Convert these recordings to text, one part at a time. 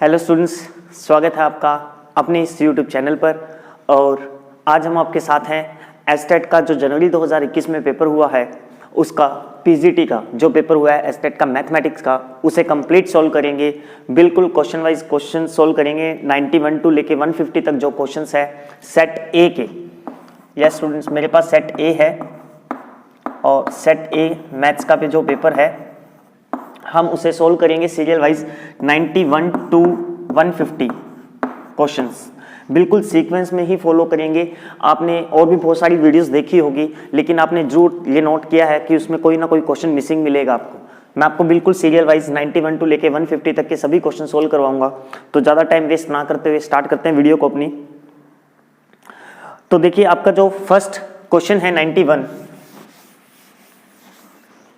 Hello students, स्वागत है आपका अपने इस यूट्यूब चैनल पर। और आज हम आपके साथ हैं एस्टेट का जो जनवरी 2021 में पेपर हुआ है उसका पीजीटी का जो पेपर हुआ है एस्टेट का मैथमेटिक्स का, उसे कंप्लीट सॉल्व करेंगे। बिल्कुल क्वेश्चन वाइज क्वेश्चन सॉल्व करेंगे। 91 टू लेके 150 तक जो क्वेश्चंस है सेट ए के। यस स्टूडेंट्स, मेरे पास सेट ए है और सेट ए मैथ्स का जो पेपर है हम उसे सोल्व करेंगे सीरियल वाइज 91 टू 150 क्वेश्चंस। बिल्कुल सीक्वेंस में ही फॉलो करेंगे। आपने और भी बहुत सारी वीडियोस देखी होगी, लेकिन आपने जरूर ये नोट किया है कि उसमें कोई ना कोई क्वेश्चन मिसिंग मिलेगा आपको। मैं आपको बिल्कुल सीरियल वाइज 91 टू लेके 150 तक के सभी क्वेश्चन सोल्व करवाऊंगा। तो ज़्यादा टाइम वेस्ट ना करते हुए स्टार्ट करते हैं वीडियो को अपनी। तो देखिए, आपका जो फर्स्ट क्वेश्चन है 91,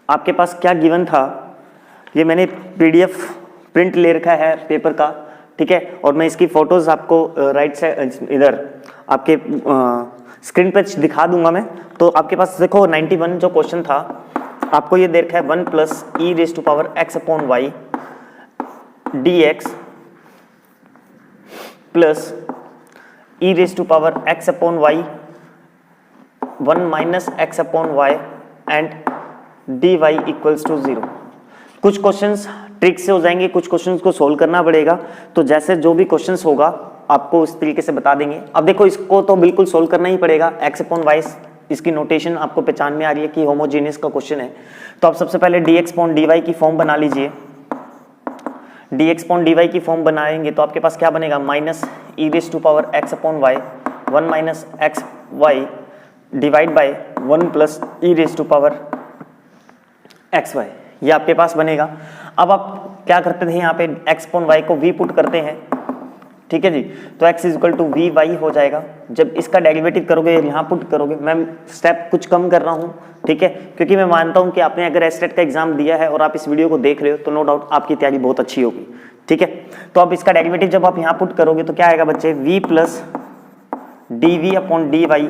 आपके पास क्या गिवन था, ये मैंने पीडीएफ प्रिंट ले रखा है पेपर का, ठीक है। और मैं इसकी फोटोज आपको राइट साइड इधर आपके स्क्रीन पे दिखा दूंगा मैं। तो आपके पास देखो 91 जो क्वेश्चन था आपको ये दे रखा है 1 plus E raise to power X upon Y D X plus E raise to power X upon Y 1 minus X upon Y and D Y equals to 0। कुछ क्वेश्चंस ट्रिक से हो जाएंगे, कुछ क्वेश्चंस को सोल्व करना पड़ेगा। तो जैसे जो भी क्वेश्चंस होगा आपको उस तरीके से बता देंगे। अब देखो, इसको तो बिल्कुल सोल्व करना ही पड़ेगा। एक्स अपॉन वाई, इसकी नोटेशन आपको पहचान में आ रही है कि होमोजेनियस का क्वेश्चन है। तो आप सबसे पहले D X upon D Y की फॉर्म बना लीजिए। D X upon D Y की फॉर्म बनाएंगे तो आपके पास क्या बनेगा, minus E raise to power X upon Y 1 minus X Y divide by 1 plus E raise to power X Y, ये आपके पास बनेगा। अब आप क्या करते थे, यहाँ पे x अपॉन वाई को v पुट करते हैं, ठीक है जी। तो x is equal to V Y हो जाएगा। जब इसका डेरिवेटिव करोगे यहाँ पुट करोगे, मैं स्टेप कुछ कम कर रहा हूँ, ठीक है, क्योंकि मैं मानता हूँ कि आपने अगर एस्टेट का एग्जाम दिया है और आप इस वीडियो को देख रहे हो तो नो डाउट आपकी तैयारी बहुत अच्छी होगी, ठीक है। तो अब इसका डेरिवेटिव जब आप यहाँ पुट करोगे तो क्या आएगा बच्चे, v plus D V upon D Y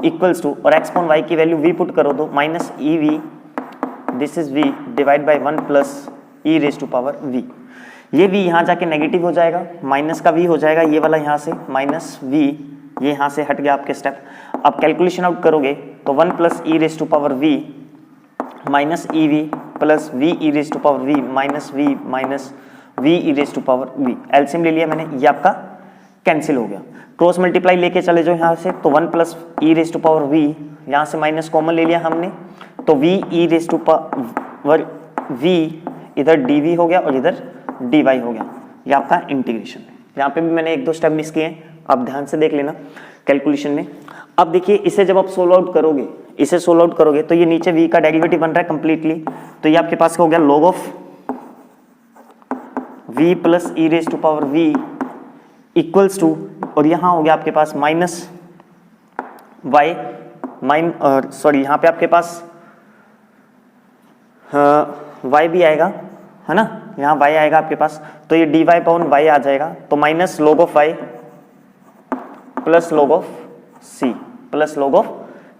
equals to, और x अपॉन वाई की वैल्यू v पुट करो तो minus E V, this is v divide by 1 plus E raise to power v। ये v यहाँ जाके नेगेटिव हो जाएगा, minus का v हो जाएगा, ये वाला यहाँ से माइनस v, ये यहाँ से हट गया आपके स्टेप। अब कैलकुलेशन आउट करोगे तो 1 plus E raise to power v minus E V plus v E raise to power v minus v E raise to power v। LCM ले लिया मैंने, ये आपका कैंसिल हो गया। क्रॉस मल्टीप्लाई लेके चले जाओ यहाँ से, तो 1 plus E raise to power v, यहाँ से माइनस कॉमन ले लिया हमने, तो v E raise to power v इधर dv हो गया और इधर dy हो गया। ये आपका इंटीग्रेशन है। यहाँ पे भी मैंने 1-2 स्टेप मिस किए हैं, आप ध्यान से देख लेना कैलकुलेशन में। अब देखिए, इसे जब आप सोल्व आउट करोगे, इसे सोल्व आउट करोगे तो ये नीचे v का डेरिवेटिव बन रहा है कंप्लीटली, तो ये आपके पास हो गया log of v plus E raise to power v equals to, और यहाँ हो गया आपके पास माइनस y यहाँ पे आपके पास y भी आएगा, है ना, यहाँ y आएगा आपके पास, तो ये dy पाउन y आ जाएगा, तो minus log of y plus log of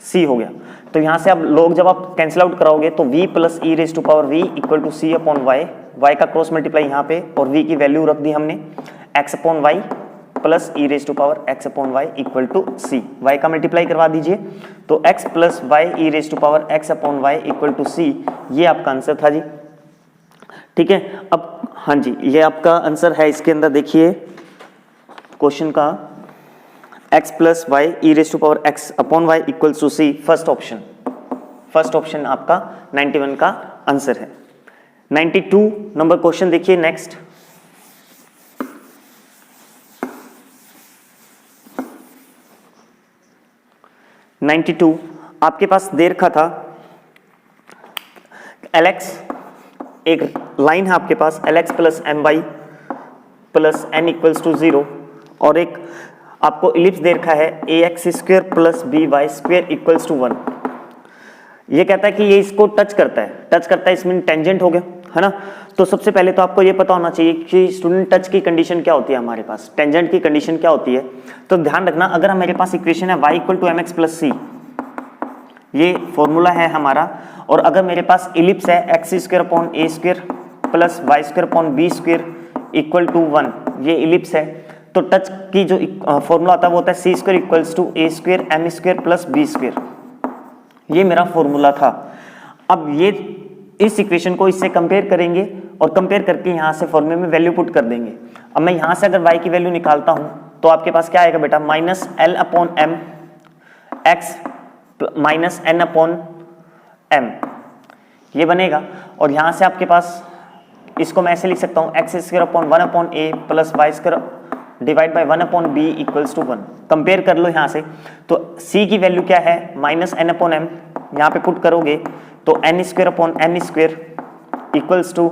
c हो गया। तो यहाँ से अब log जब आप कैंसिल आउट कराओगे तो v plus E raise to power v equal to c upon y, y का क्रॉस मल्टीप्लाई यहाँ पे, और v की वैल्यू रख दी हमने x upon y plus E raise to power x upon Y equal to c। y का multiply करवा दीजिए, तो x plus Y E raise to power x upon Y equal to c, ये आपका आंसर था जी, ठीक है। अब हाँ जी, ये आपका आंसर है। इसके अंदर देखिए क्वेश्चन का x plus Y E raise to power x upon Y equal to c, first option आपका 91 का आंसर है। 92 नंबर क्वेश्चन देखिए नेक्स्ट। आपके पास दे रखा था Lx, एक लाइन है आपके पास Lx plus M Y plus N equals to 0, और एक आपको इलिप्स दे रखा है ax square plus B Y square equals to 1। ये कहता है कि ये इसको टच करता है, इसमें टेंजेंट हो गया, है ना। तो सबसे पहले तो आपको ये पता होना चाहिए कि स्टूडेंट टच की कंडीशन क्या होती है, हमारे पास टेंजेंट की कंडीशन क्या होती है। तो ध्यान रखना, अगर हमारे पास इक्वेशन है y equal to M X plus C, ये फॉर्मूला है हमारा, और अगर मेरे पास इलिप्स है X square upon A square plus Y square upon B square equal to 1, ये इलिप्स है, तो टच की जो फॉर्मूला आता है वो होता है C square equals to A square M square plus B square, ये मेरा फॉर्मूला था। अब ये इस इक्वेशन को इससे कंपेयर करेंगे और कंपेयर करके यहाँ से फॉर्मूले में वैल्यू पुट कर देंगे। अब मैं यहाँ से अगर y की वैल्यू निकालता हूँ तो आपके पास क्या आएगा बेटा, minus L upon M X minus N upon M, ये बनेगा। और यहाँ से आपके पास इसको मैं ऐसे लिख सकता हूँ X square upon 1 upon A plus Y square divide by 1 upon B equals to 1। Compare कर लो यहाँ से, तो c की वैल्यू क्या है, माइनस एन अपॉन एम, यहाँ पे पुट करोगे तो N square upon M square equals to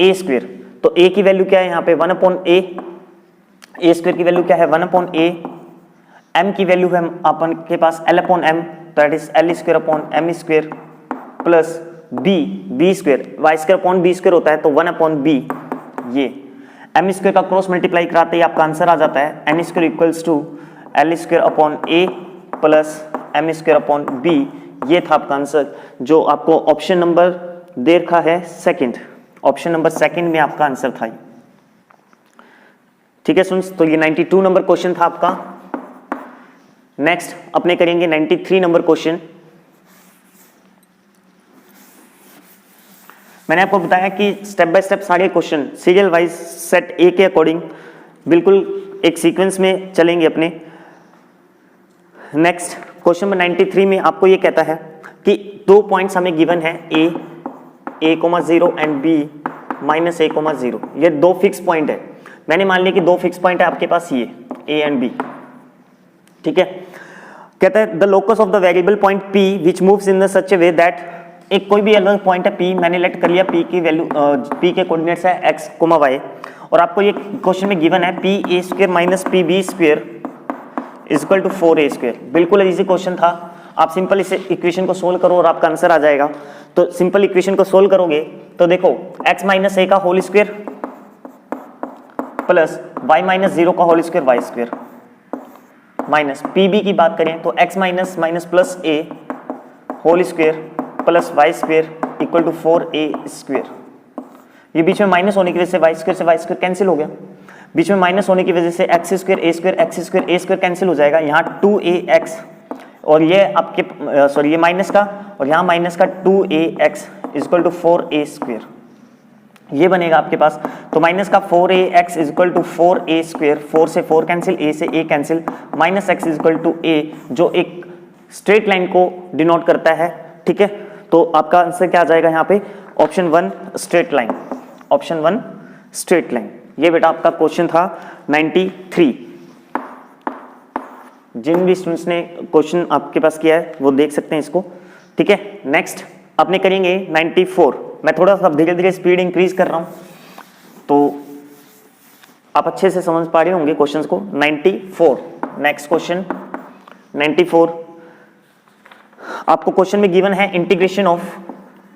A square. तो a की वैल्यू क्या है यहाँ पे 1 अपॉन ए स्क्वायर की वैल्यू क्या है 1 अपॉन ए, m की वैल्यू है अपन के पास l upon m, that is l square upon m square plus b square, y square upon b square होता है तो 1 अपॉन b, ये m स्क्वायर का क्रॉस मल्टीप्लाई कराते ही आपका आंसर आ जाता है n square equals to l square upon a plus m square upon b। ये था आपका आंसर जो आपको ऑप्शन नंबर दे रखा है सेकंड, ऑप्शन नंबर सेकंड में आपका आंसर था। ठीक है स्टूडेंट्स, तो ये 92 नंबर क्वेश्चन था आपका। नेक्स्ट अपने करेंगे 93 नंबर क्वेश्चन। मैंने आपको बताया कि स्टेप बाय स्टेप सारे क्वेश्चन सीरियल वाइज सेट ए के अकॉर्डिंग बिल्कुल एक सीक्वेंस में चलेंगे अपने। नेक्स्ट क्वेश्चन नंबर 93 में आपको ये कहता है कि 2 पॉइंट्स हमें गिवन है a 0 and b minus a 0, ये 2 फिक्स पॉइंट है। मैंने मान लिया कि 2 फिक्स पॉइंट है आपके पास, ये a एंड b, ठीक है। कहता है the locus of the variable point p which moves in such A way that, एक कोई भी अलग पॉइंट है p, मैंने लेट कर लिया p की वैल्यू, p के कोऑर्डिनेट्स है x, y, और आपको ये क्वेश्चन में गिवन है p a square minus p b square equal to 4a square. बिल्कुल इजी क्वेश्चन था, आप सिंपल इस इक्वेशन को सोल्व करो और आपका आंसर आ जाएगा। तो सिंपल इक्वेशन को सोल्व करोगे तो देखो x माइनस a का whole square plus y minus 0 का whole square y square minus pb की बात करें तो x minus minus plus a whole square plus y square equal to 4a square. ये बीच में माइनस होने की वजह से y स्क्वायर कैंसिल हो गया, बीच में माइनस होने की वजह से एक्स स्क्वायर ए स्क्वायर कैंसिल हो जाएगा, यहाँ 2ax और ये आपके सॉरी ये माइनस का और यहाँ माइनस का 2ax equal to 4a square, ये बनेगा आपके पास। तो माइनस का 4ax equal to 4a square, 4 से 4 कैंसिल, a से a cancel, minus x equal to a जो एक स्ट्रेट लाइन को डिनोट करता है, ठीक है। तो आपका आंसर क्या आ जाएगा यहाँ पे, option 1 straight line, option 1 straight line. ये बेटा आपका क्वेश्चन था 93। जिन भी स्टूडेंट्स ने क्वेश्चन आपके पास किया है वो देख सकते हैं इसको, ठीक है। नेक्स्ट अपने करेंगे 94। मैं थोड़ा सा धीरे धीरे स्पीड इंक्रीज कर रहा हूं तो आप अच्छे से समझ पा रहे होंगे क्वेश्चंस को। 94 नेक्स्ट क्वेश्चन 94, आपको क्वेश्चन में गिवन है integration of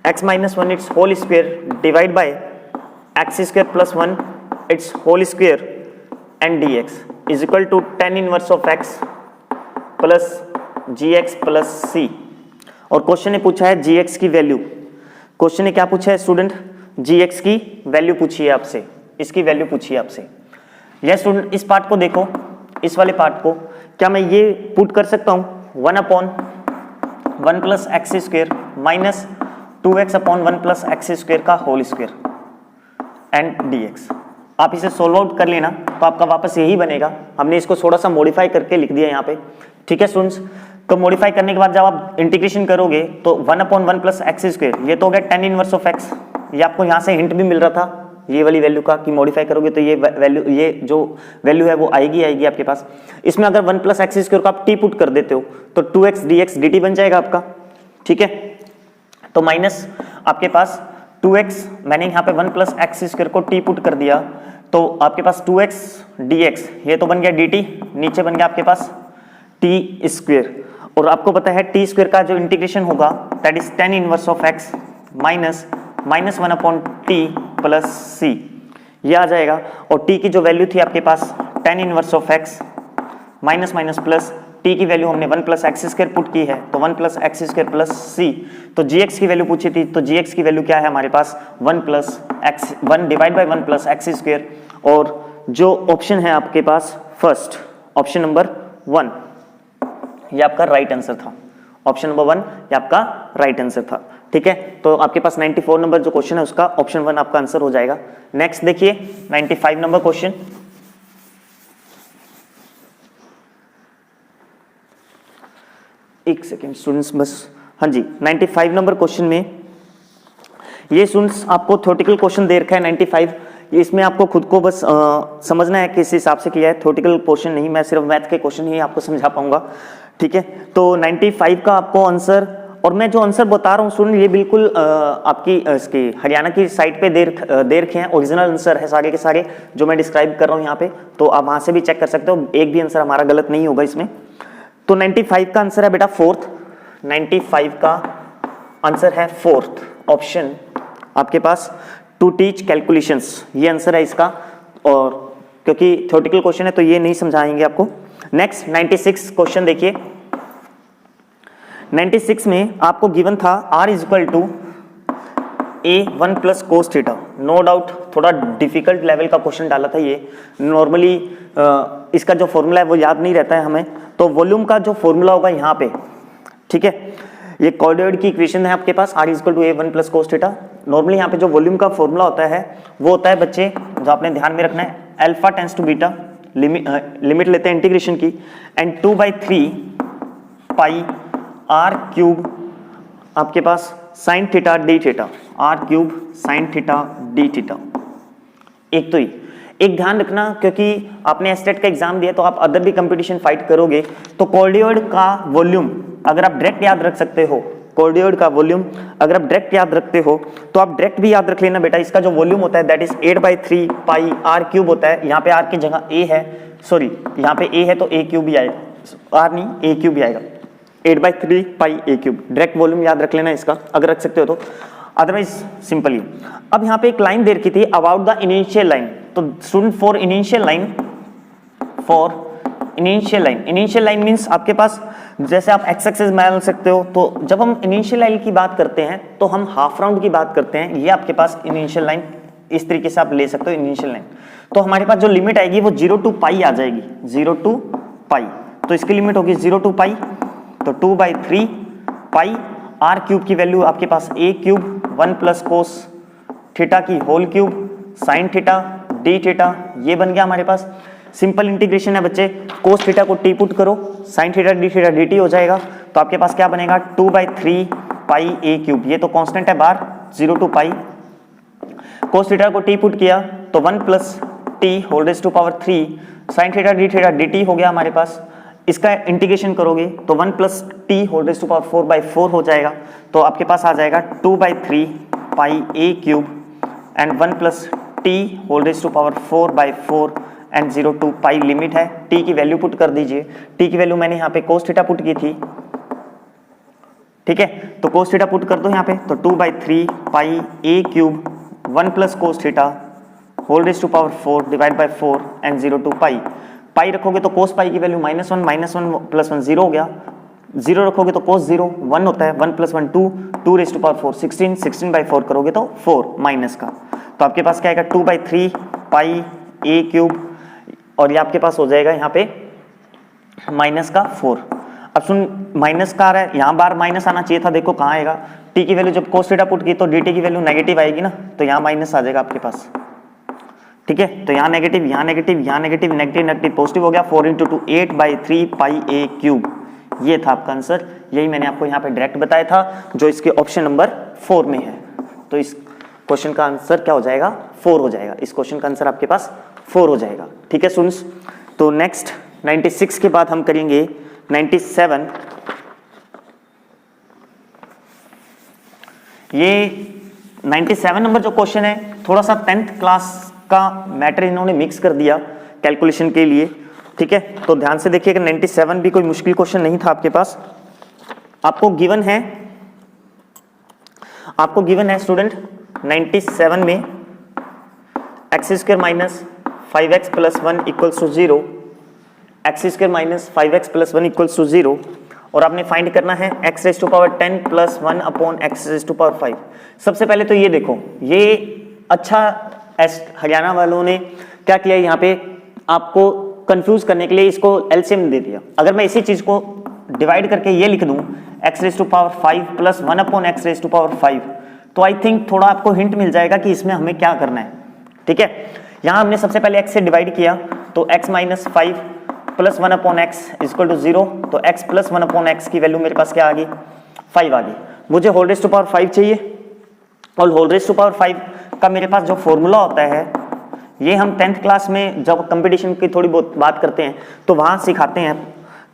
x minus 1 its whole square divide by X square plus 1 its whole square and dx is equal to tan inverse of x plus gx plus c। और question ने पूछा है gx की value, question ने क्या पूछा है student, gx की वैल्यू पूछी है आपसे, इसकी वैल्यू पूछी है आपसे। यह स्टूडेंट इस पार्ट को देखो, इस वाले पार्ट को क्या मैं ये पुट कर सकता हूँ 1 upon 1 plus x square minus 2x upon 1 plus x square का होल स्क्वायर एंड dx। आप इसे सोल्व आउट कर लेना तो आपका वापस यही बनेगा। हमने इसको थोड़ा सा मॉडिफाई करके लिख दिया यहाँ पे, ठीक है स्टूडेंट्स। तो मॉडिफाई करने के बाद जब आप इंटीग्रेशन करोगे तो 1 अपॉन 1 प्लस एक्स स्क्वायर, ये तो हो गया tan इनवर्स ऑफ x। ये आपको यहाँ से हिंट भी मिल रहा था ये वाली वैल्यू का कि मॉडिफाई करोगे तो ये वैल्यू, ये जो वैल्यू है वो आएगी आपके पास। इसमें अगर 1 प्लस एक्स स्क्वायर को आप t पुट कर देते हो तो 2x dx dt बन जाएगा आपका, ठीक है। तो माइनस आपके पास 2x, मैंने यहाँ पे 1 प्लस एक्स स्क्वायर को t पुट कर दिया तो आपके पास 2x dx, ये तो बन गया dt, नीचे बन गया आपके पास t स्क्वायर। और आपको पता है t स्क्वायर का जो इंटीग्रेशन होगा that is tan inverse of x minus 1 upon t plus c, ये आ जाएगा। और t की जो वैल्यू थी आपके पास tan inverse of x minus plus t की वैल्यू हमने 1 प्लस एक्स स्क्वायर पुट की है, तो 1 प्लस एक्स स्क्वायर प्लस सी। तो gx की वैल्यू पूछी थी, तो gx की वैल्यू क्या है हमारे पास 1 divide by 1 plus x square. और जो ऑप्शन है आपके पास फर्स्ट ऑप्शन नंबर 1, ये आपका राइट आंसर था। ऑप्शन नंबर 1 ये आपका राइट आंसर था। ठीक है, तो आपके पास 94 नंबर जो क्वेश्चन है उसका ऑप्शन 1 आपका आंसर हो जाएगा। नेक्स्ट देखिए 95 नंबर क्वेश्चन। एक सेकेंड स्टूडेंट्स बस, हाँ जी 95 नंबर क्वेश्चन में ये स्टूडेंट्स आपको थ्योरेटिकल क्वेश्चन दे रखा है 95। इसमें आपको खुद को बस समझना है किस हिसाब से किया है, थ्योरेटिकल पोर्शन नहीं, मैं सिर्फ मैथ के क्वेश्चन ही आपको समझा पाऊंगा। ठीक है, तो 95 का आपको आंसर, और मैं जो आंसर बता रहा हूँ स्टूडेंट ये बिल्कुल आपकी इसकी हरियाणा की साइट पे दे रखे हैं, ओरिजिनल आंसर है सारे के सारे जो मैं डिस्क्राइब कर रहा हूँ यहाँ पे, तो आप वहां से भी चेक कर सकते हो, एक भी आंसर हमारा गलत नहीं होगा इसमें। तो 95 का आंसर है बेटा फोर्थ, 95 का आंसर है फोर्थ ऑप्शन आपके पास, टू टीच कैलकुलेशंस, ये आंसर है इसका। और क्योंकि थ्योरेटिकल क्वेश्चन है तो ये नहीं समझाएंगे आपको। नेक्स्ट 96 क्वेश्चन देखिए। 96 में आपको गिवन था r equal to a1 plus cos theta. No doubt थोड़ा डिफिकल्ट लेवल का क्वेश्चन डाला था ये, नॉर्मली इसका जो फॉर्मूला है वो याद नहीं रहता है हमें, तो वॉल्यूम का जो फॉर्मूला होगा यहाँ पे, ठीक है, ये कॉर्डियोइड की इक्वेशन है आपके पास r equal to a1 plus cos theta. Normally यहाँ पे जो वॉल्यूम का फॉर्मूला होता है वो होता है बच्चे, जो आपने ध्यान में रखना है, alpha tends to beta, limit लेते हैं इंटीग्रेशन की, एंड 2/3 पाई r क्यूब आपके पास sine theta D theta, r cube sine theta D theta. एक तो ही एक ध्यान रखना, क्योंकि आपने एस्टेट का एग्जाम दिया तो आप अदर भी कंपटीशन फाइट करोगे, तो कॉर्डियोइड का वॉल्यूम अगर आप डायरेक्ट याद रख सकते हो, कॉर्डियोइड का वॉल्यूम अगर आप डायरेक्ट याद रखते हो तो आप डायरेक्ट भी याद रख लेना बेटा, इसका जो वॉल्यूम होता है that is 8/3 pi r cube होता है। यहाँ पे r की जगह a है, सॉरी यहाँ पे a है तो a क्यूब भी आएगा, r नहीं a क्यूब भी आएगा, 8/3 पाई a क्यूब। डायरेक्ट वॉल्यूम याद रख लेना इसका अगर रख सकते हो तो, अदरवाइज सिंपली। अब यहाँ पे एक लाइन दे रखी थी अबाउट द इनिशियल लाइन, तो student for initial line, for initial line, initial line means आपके पास जैसे आप एक्स एक्सिस मान सकते हो, तो जब हम इनिशियल लाइन की बात करते हैं तो हम हाफ राउंड की बात करते हैं, ये आपके पास इनिशियल लाइन इस तरीके से आप ले सकते हो इनिशियल लाइन। तो हमारे पास जो लिमिट आएगी वो 0 to पाई आ जाएगी, 0 to पाई, तो इसकी लिमिट होगी 0 to पाई, तो 2/3 पाई r क्यूब की वैल्यू आपके पास a cube 1 plus cos theta की whole cube sine theta D theta, ये बन गया हमारे पास। सिंपल इंटीग्रेशन है बच्चे, कोस थीटा को टी पुट करो, साइन थीटा डी हो जाएगा, तो आपके पास क्या बनेगा 2/3 पाई a क्यूब, ये तो कांस्टेंट है बार 0 to पाई, कोस थीटा को टी पुट किया तो 1 plus T whole raise to power 3 sine theta D T हो गया हमारे पास। इसका इंटीग्रेशन करोगे तो 1 plus T whole raise to power 4/4 हो जाएगा, तो आपके पास आ जाएगा 2/3 pi a cube and 1 plus T whole raise to power 4/4 and 0 to pi limit है। t की वैल्यू पुट कर दीजिए, t की वैल्यू मैंने यहाँ पे कोस थीटा पुट की थी, ठीक है, तो कोस थीटा पुट कर दो यहाँ पे, तो 2/3 pi a cube 1 plus cos theta whole raise to power 4 divide by 4 and 0 to pi. Pi रखोगे तो कोस पाई की वैल्यू -1 प्लस 1 0 हो गया, 0 रखोगे तो कोस 0 1 होता है, 1 प्लस 1 2 रेज़ टू पावर 4 16/4 करोगे तो 4 माइनस का, तो आपके पास क्या आएगा 2/3 पाई a क्यूब, और ये आपके पास हो जाएगा यहाँ पे माइनस का 4। अब सुन माइनस का आ रहा है, यहाँ बार माइनस आना चाहिए था, देखो कहाँ आएगा, t की वैल्यू जब कोस थीटा पुट की तो dt की वैल्यू नेगेटिव आएगी ना, तो यहाँ माइनस आ जाएगा आपके पास, ठीक है, तो यहाँ नेगेटिव यहाँ नेगेटिव यहाँ नेगेटिव नेगेटिव नेगेटिव पॉजिटिव हो गया, 4 × 2 8/3 पाई a क्यूब, ये था आपका आंसर। यही मैंने आपको यहाँ पे डायरेक्ट बताया था जो इसके ऑप्शन नंबर 4 में है, तो इस क्वेश्चन का आंसर क्या हो जाएगा 4 हो जाएगा, इस क्वेश्चन का आंसर आपके पास 4 हो जाएगा, ठीक है स्टूडेंट्स। तो नेक्स्ट 96 के बाद हम करेंगे 97। ये 97 नंबर जो क्वेश्चन है थोड़ा सा 10th क्लास का मैटर इन्होंने मिक्स कर दिया कैलकुलेशन के लिए, ठीक है, तो ध्यान से देखिएगा 97 भी कोई मुश्किल क्वेश्चन नहीं था आपके पास। आपको गिवन है स्टूडेंट 97 में x² - 5x + 1 = 0 X square minus 5x plus 1 equals to 0 और आपने फाइंड करना है x raise to power 10 plus 1 upon x raise to power 5। सबसे पहले तो ये देखो, ये अच्छा हरियाणा वालों ने क्या किया, यहाँ पे आपको कंफ्यूज करने के लिए इसको एलसीएम दे दिया। अगर मैं इसी चीज को डिवाइड करके ये लिख दूं x raise to power 5 plus 1 upon x raise to power 5, तो आई थिंक थोड़ा आपको हिंट मिल जाएगा कि इसमें हमें क्या करना है। ठीक है, यहाँ हमने सबसे पहले x से डिवाइड किया तो x minus 5 plus 1 upon x equal to 0, तो x प्लस 1 अपॉन एक्स की वैल्यू मेरे पास क्या आ गई, 5 आ गई। मुझे होल रेज टू पावर 5 चाहिए और होल रेज टू पावर 5 का मेरे पास जो फॉर्मूला होता है, ये हम 10th क्लास में जब कंपटीशन की थोड़ी बहुत बात करते हैं तो वहाँ सिखाते हैं।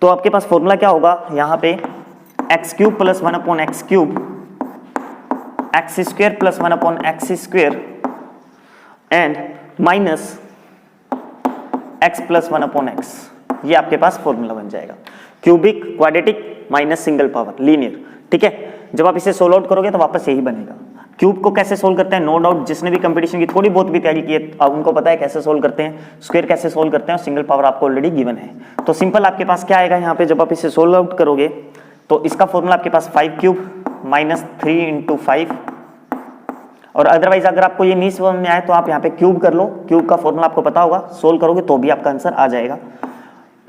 तो आपके पास फॉर्मूला क्या होगा, यहाँ पे x cube plus 1 upon x cube, x square plus 1 upon x square and minus x plus 1 upon x, ये आपके पास फॉर्मूला बन जाएगा। Cubic, quadratic minus single power, linear. ठीक है, जब आप इसे सोल्व आउट करोगे तो वापस यही बनेगा। क्यूब को कैसे सोल्व करते हैं, नो डाउट जिसने भी कंपटीशन की थोड़ी बहुत भी तैयारी की है अब उनको पता है कैसे सोल्व करते हैं, स्क्वायर कैसे सोल्व करते हैं और सिंगल पावर आपको ऑलरेडी गिवन है। तो सिंपल आपके पास क्या आएगा यहाँ पे, जब आप इसे सोल्व आउट करोगे तो इसका फॉर्मूला आपके पास 5 क्यूब माइनस 3 इंटू 5, और अदरवाइज अगर आपको ये नहीं समझ में आए तो आप यहाँ पे क्यूब कर लो, क्यूब का फॉर्मूला आपको पता होगा, सोल्व करोगे तो भी आपका आंसर आ जाएगा।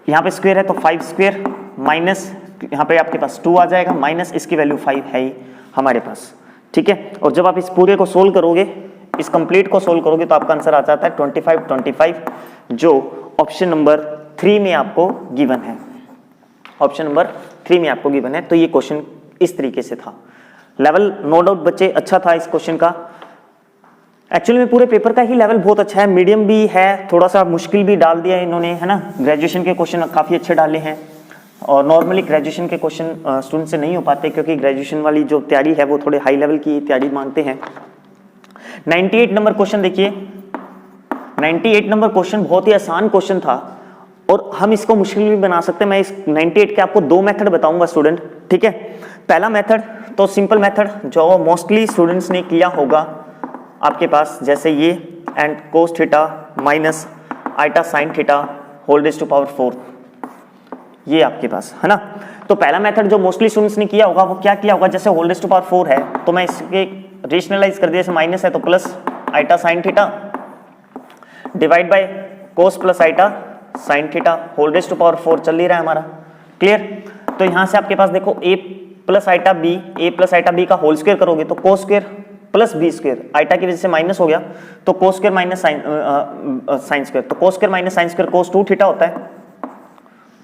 यहाँ पे स्क्वायर है तो 5 स्क्वायर माइनस यहाँ पे आपके पास 2 आ जाएगा, माइनस इसकी वैल्यू 5 है ही हमारे पास। ठीक है, और जब आप इस पूरे को सोल्व करोगे, इस कंप्लीट को सोल्व करोगे तो आपका आंसर आ जाता है 25 जो ऑप्शन नंबर 3 में आपको गिवन है। ऑप्शन नंबर 3 में आपको गिवन है। तो ये क्वेश्चन इस तरीके से था। लेवल नो डाउट बच्चे अच्छा था इस क्वेश्चन का। एक्चुअली में पूरे पेपर का ही लेवल बहुत अच्छा है, मीडियम भी है, थोड़ा सा मुश्किल भी डाल दिया है इन्होंने, है ना। ग्रेजुएशन के क्वेश्चन काफ़ी अच्छे डाले हैं और नॉर्मली ग्रेजुएशन के क्वेश्चन स्टूडेंट से नहीं हो पाते क्योंकि ग्रेजुएशन वाली जो तैयारी है वो थोड़े हाई लेवल की तैयारी मांगते हैं। 98 नंबर क्वेश्चन देखिए, 98 नंबर क्वेश्चन बहुत ही आसान क्वेश्चन था और हम इसको मुश्किल भी बना सकते हैं। मैं इस 98 के आपको 2 मेथड बताऊंगा स्टूडेंट। ठीक है, पहला मेथड तो सिंपल मेथड जो मोस्टली स्टूडेंट्स ने किया होगा आपके पास, जैसे ये and cos theta minus iota sine theta whole raise to power 4, ये आपके पास है ना। तो पहला मेथड जो मोस्टली स्टूडेंट्स ने किया होगा वो क्या किया होगा, जैसे होल रेज टू पावर 4 है तो मैं इसके रेशनलाइज कर दिया, जैसे माइनस है तो plus iota sine theta divide by cos plus iota sine theta whole raise to power 4 चल ही रहा है हमारा। क्लियर। तो यहां से आपके पास देखो a प्लस आइटा बी का होल स्क्वायर करोगे तो cos square plus B square, iota की वजह से माइनस हो गया तो cos square minus sine square, तो cos square minus sine square cos 2 theta होता है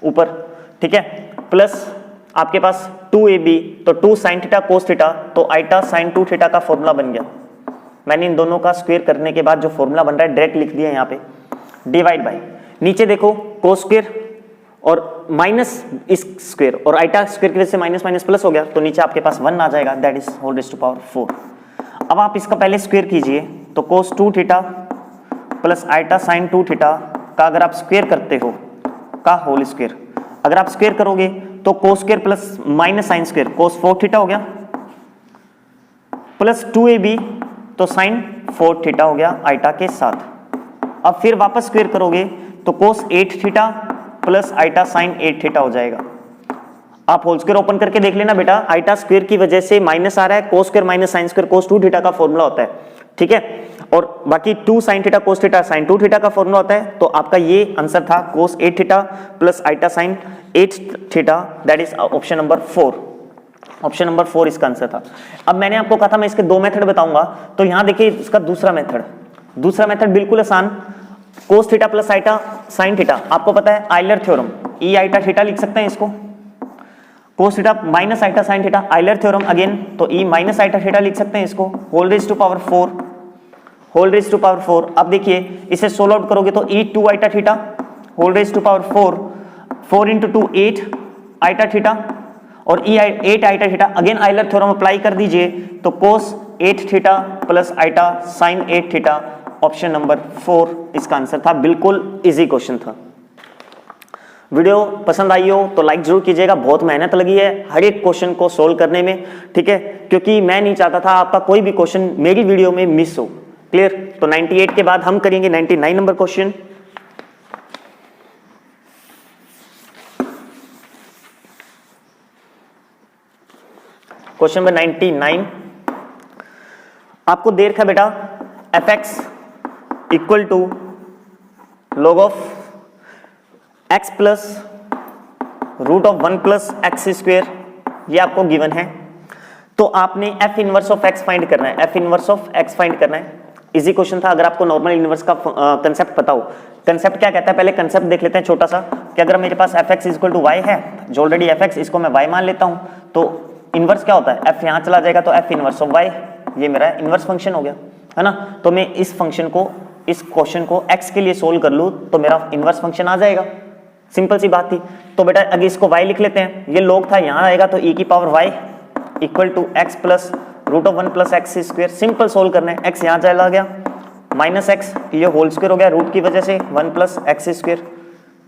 ऊपर। ठीक है, प्लस आपके पास 2ab तो 2 साइन थीटा कोस थीटा, तो आइटा साइन 2 थीटा का फॉर्मूला बन गया। मैंने इन दोनों का स्क्वायर करने के बाद जो फॉर्मूला बन रहा है डायरेक्ट लिख दिया यहाँ पे, डिवाइड बाय नीचे देखो कोस स्क्वायर और माइनस इस स्क्वायर और आइटा स्क्वायर की वजह से माइनस माइनस प्लस हो गया तो नीचे आपके पास 1 आ जाएगा, that is whole raise to power 4। अब आप इसका पहले स्क्वायर कीजिए तो cos 2 theta plus iota sine 2 theta का अगर आप स्क्वायर करते हो का होल स्क्वायर, अगर आप स्क्वायर करोगे तो cos square plus minus sine square कोस 4 थीटा हो गया, प्लस 2ab तो साइन 4 थीटा हो गया आइटा के साथ। अब फिर वापस स्क्वायर करोगे तो cos 8 theta plus iota sine 8 theta हो जाएगा। आप होल स्क्वायर ओपन करके देख लेना बेटा, आइटा स्क्वायर की वजह से माइनस आ रहा है, cos square minus sine square cos 2 theta का फॉर्मूला होता है। ठीक है, और बाकी 2 sine theta cos theta sine 2 theta का फॉर्मूला होता है। तो आपका ये आंसर था cos 8 theta plus iota sine 8 theta, that is option number 4। Option number 4 इसका आंसर था। अब मैंने आपको कहा था मैं इसके 2 मेथड बताऊंगा, तो यहां देखिए इसका दूसरा मेथड बिल्कुल आसान, cos theta plus iota sine theta, आपको पता है Euler theorem, e iota theta लिख सकते हैं इसको, cos theta minus iota sine theta Euler theorem again, तो ई माइनस आइटा थीटा लिख सकते हैं इसको, whole raise to power 4, whole raise to power 4। अब देखिए इसे सोल्व आउट करोगे तो e 2 iota theta whole raise to power 4, 4 into 2 8 iota theta और e 8 iota theta, again Euler theorem apply कर दीजिए तो cos 8 theta plus iota sine 8 theta, option number 4 इसका आंसर था। बिल्कुल इजी क्वेश्चन था। वीडियो पसंद आई हो तो लाइक जरूर कीजिएगा, बहुत मेहनत लगी है हर एक क्वेश्चन को सोल्व करने में। ठीक है, क्योंकि मैं नहीं चाहता था आपका कोई भी क्वेश्चन मेरी वीडियो में मिस हो। क्लियर। तो 98 के बाद हम करेंगे 99 नंबर क्वेश्चन। क्वेश्चन नंबर 99 आपको दे रखा बेटा fx equal to log of x plus root of 1 plus x square, ये आपको गिवन है। तो आपने f inverse of x find करना है, f inverse of x find करना है। इजी क्वेश्चन था, अगर आपको नॉर्मल इनवर्स का कंसेप्ट पता हो। कंसेप्ट क्या कहता है, पहले कंसेप्ट देख लेते हैं छोटा सा, कि अगर मेरे पास fx इक्वल टू y है, जो ऑलरेडी fx, इसको मैं y मान लेता हूं, तो इनवर्स क्या होता है, f यहां चला जाएगा तो f इनवर्स ऑफ y, ये मेरा इनवर्स फंक्शन हो गया, है ना। तो मैं इस फंक्शन को, इस क्वेश्चन को x के लिए सोल्व कर लूं तो मेरा इनवर्स फंक्शन आ जाएगा। सिंपल सी बात थी। तो बेटा अगर इसको y लिख लेते हैं, ये log था, यहां आएगा तो e की power y equal to x plus root of 1 plus x square. Simple solve करना है, x यहां चला गया, माइनस एक्स, ये होल स्क्वायर हो गया रूट की वजह से 1 plus x square.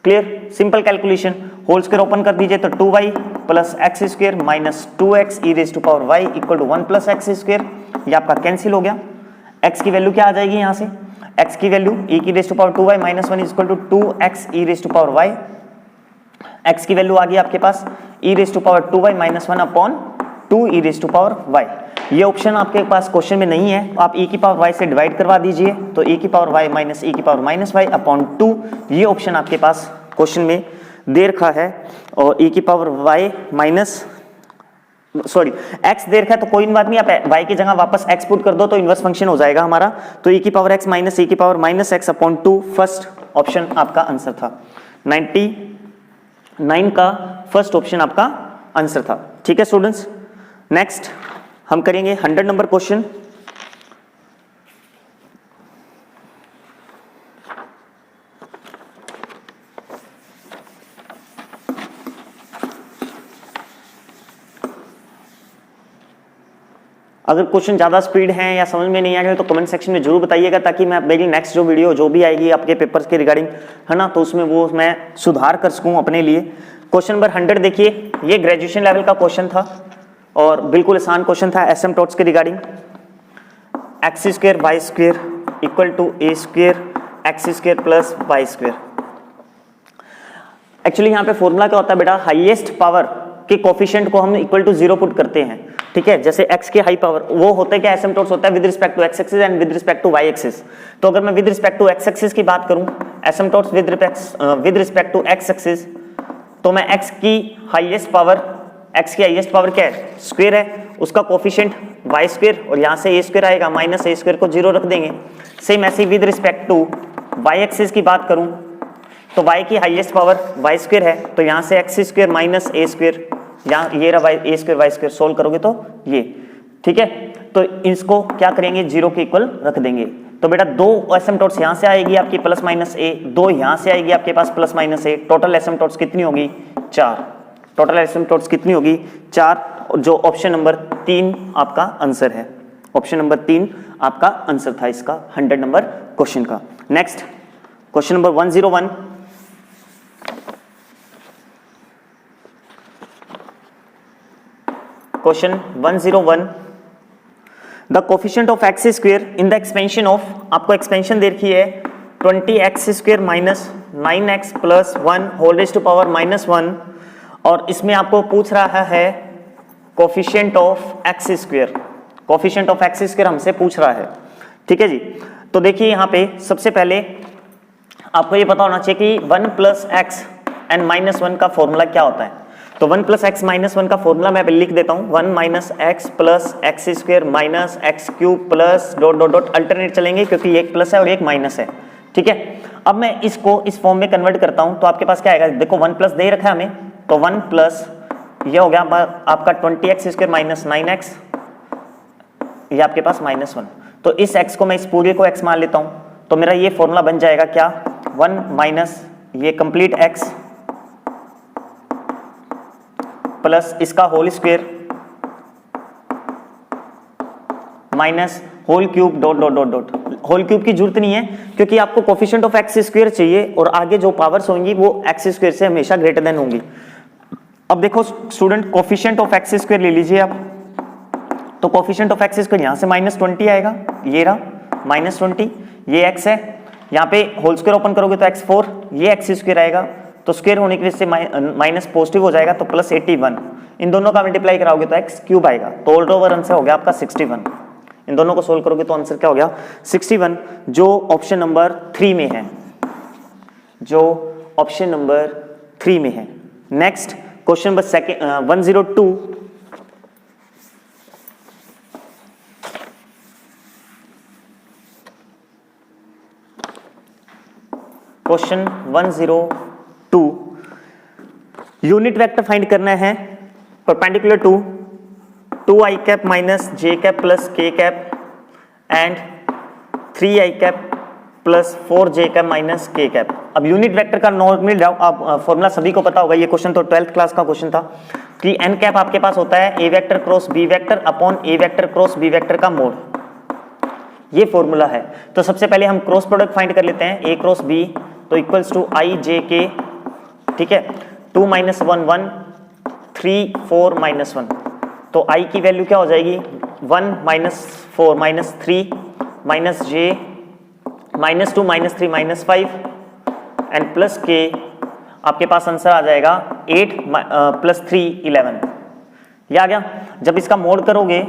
Clear, simple calculation. Whole square open कर दीजिए तो 2y plus x square minus 2x e raise to power y equal to 1 plus x square, ये आपका कैंसिल हो गया। x की वैल्यू क्या आ जाएगी यहाँ से, x की वैल्यू e की raise to power 2y minus 1 equal to 2x e raise to power y। x की वैल्यू आ गई आपके पास e raise to power 2y minus 1 upon 2 e raise to power y। ये ऑप्शन आपके पास क्वेश्चन में नहीं है, आप e की पावर y से डिवाइड करवा दीजिए, तो e की पावर y माइनस e की पावर माइनस y अपॉन 2, ये ऑप्शन आपके पास क्वेश्चन में दे रखा है। और e की power y minus sorry x दे रखा है तो कोई बात नहीं, आप y की जगह वापस x पुट कर दो तो इनवर्स फंक्शन हो जाएगा हमारा। तो e की पावर x माइनस e की power minus x upon 2 first option आपका आंसर था। 99 का फर्स्ट ऑप्शन आपका आंसर था। ठीक है स्टूडेंट्स, नेक्स्ट हम करेंगे 100 नंबर क्वेश्चन। अगर क्वेश्चन ज़्यादा स्पीड है या समझ में नहीं आ रहे तो कमेंट सेक्शन में जरूर बताइएगा, ताकि मैं मेरी नेक्स्ट जो वीडियो जो भी आएगी आपके पेपर्स के रिगार्डिंग, है ना, तो उसमें वो मैं सुधार कर सकूं अपने लिए। क्वेश्चन नंबर 100 देखिए, ये ग्रेजुएशन लेवल का क्वेश्चन था और बिल्कुल आसान क्वेश्चन था एसिम्पटोट्स के regarding. X square y square equal to a square x square plus y square. Actually यहाँ पे फॉर्मूला क्या होता है बेटा, हाईएस्ट पावर के कोफिशिएंट को हम इक्वल टू 0 पुट करते हैं। ठीक है, जैसे x के हाई पावर वो होता है क्या, एसिम्पटोट्स होता है with respect to x axis and with respect to y axis. तो अगर मैं with respect to x axis की बात करूं, asymptotes with respect to x axis, तो मैं x की हाईएस्ट पावर क्या है, स्क्वायर है, उसका कोफिशिएंट y स्क्वायर और यहां से a स्क्वायर आएगा, माइनस a स्क्वायर को 0 रख देंगे। सेम ऐसे with respect to y axis की बात करूं तो y की हाईएस्ट पावर y स्क्वायर है, तो यहां से x square minus a square, यहाँ ये रहा a square y square, solve करोगे तो ये। ठीक है, तो इसको क्या करेंगे, 0 के इक्वल रख देंगे। तो बेटा दो एसिम्पटोट्स यहाँ से आएगी आपकी प्लस माइनस a, दो यहाँ से आएगी आपके पास प्लस माइनस a, टोटल एसिम्पटोट्स कितनी होगी 4। टोटल एसिम्पटोट्स कितनी होगी 4, जो ऑप्शन नंबर 3 आपका आंसर है। ऑप्शन नंबर 3 आपका आंसर था इसका 100 नंबर क्वेश्चन का। Next question number 101। Question 101, the coefficient of x square in the expansion of, आपको एक्सपेंशन दे रखी है 20x square minus 9x plus 1 whole raise to power minus 1, और इसमें आपको पूछ रहा है coefficient of x square. Coefficient of x square हमसे पूछ रहा है। ठीक है जी, तो देखिए यहाँ पे सबसे पहले आपको ये पता होना चाहिए कि 1 प्लस एक्स एंड माइनस 1 का फॉर्मूला क्या होता है। तो 1 प्लस एक्स माइनस 1 का फॉर्मूला मैं लिख देता हूँ, 1 minus x plus x square minus x cube plus dot dot dot, alternate चलेंगे क्योंकि एक प्लस है और एक माइनस है। ठीक है, अब मैं इसको इस फॉर्म में कन्वर्ट करता हूँ तो आपके पास क्या आएगा, देखो 1 प्लस दे रखा है हमें, तो 1 प्लस ये हो गया आपका 20x स्क्वेयर माइनस 9x, ये आपके पास माइनस 1। तो इस x को मैं इस पूरे को x मान लेता हूँ, तो मेरा ये फॉर्मूला बन जाएगा क्या, 1 माइनस ये कंप्लीट x प्लस इसका whole square minus whole cube dot dot dot dot. Whole cube की जरूरत नहीं है क्योंकि आपको कोफिशिएंट ऑफ एक्स स्क्वायर चाहिए और आगे जो पावर्स होंगी वो एक्स स्क्वायर से हमेशा ग्रेटर देन होंगी। अब देखो student, coefficient of x square ले लीजिए आप, तो कोफिशिएंट ऑफ एक्स स्क्वायर यहां से माइनस 20 आएगा, ये रहा माइनस 20, ये x है, यहाँ पे होल स्क्वायर ओपन करोगे तो x4, ये एक्स स्क्वायर आएगा तो स्क्वायर होने की वजह से माइनस पॉजिटिव हो जाएगा तो प्लस 81, इन दोनों का मल्टीप्लाई कराओगे तो एक्स क्यूब आएगा, तो ऑल ओवर आंसर हो गया आपका 61। इन दोनों को सोल्व करोगे तो आंसर क्या हो गया 61, जो ऑप्शन नंबर 3 में है, जो ऑप्शन नंबर 3 में है। Next question number 102, question 102, unit vector find करना है perpendicular to 2i cap minus J cap plus K cap and 3i cap plus 4j cap minus K cap. अब यूनिट वेक्टर का normal formula सभी को पता होगा, ये क्वेश्चन तो 12th क्लास का क्वेश्चन था कि n कैप आपके पास होता है a vector cross b vector upon a vector cross b vector का मोड, ये फॉर्मूला है। तो सबसे पहले हम क्रॉस प्रोडक्ट फाइंड कर लेते हैं, a क्रॉस b तो equals to i j k, ठीक है, 2 माइनस 1 1, 3 4 माइनस 1, तो i की वैल्यू क्या हो जाएगी 1 minus 4 minus 3 minus j minus 2 minus 3 minus 5 and plus के, आपके पास आंसर आ जाएगा 8 प्लस 3 11, ये आ गया। जब इसका मोड करोगे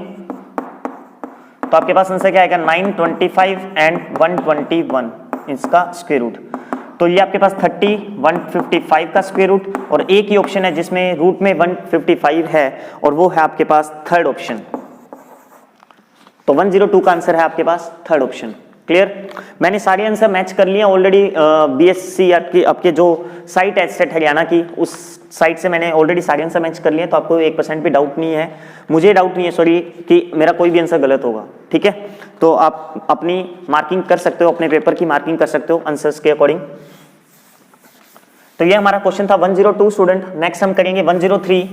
तो आपके पास आंसर क्या आएगा 9 25 एंड 121, इसका स्क्वायर रूट, तो ये आपके पास 30 155 का स्क्वायर रूट, और एक ही ऑप्शन है जिसमें रूट में 155 है और वो है आपके पास थर्ड ऑप्शन, तो 102 का आंसर है आपके पास थर्ड ऑप्शन। क्लियर, मैंने सारे आंसर मैच कर लिए ऑलरेडी, बीएससी आपके जो साइट है स्टेट हरियाणा की, उस साइट से मैंने ऑलरेडी सारे आंसर मैच कर लिए, तो आपको 1% भी डाउट नहीं है, मुझे डाउट नहीं है सॉरी कि मेरा कोई भी आंसर गलत होगा, ठीक है। तो आप अपनी मार्किंग कर सकते हो, अपने पेपर की मार्किंग कर सकते हो आंसर्स के अकॉर्डिंग। तो ये हमारा क्वेश्चन था 102 स्टूडेंट। नेक्स्ट हम करेंगे 103।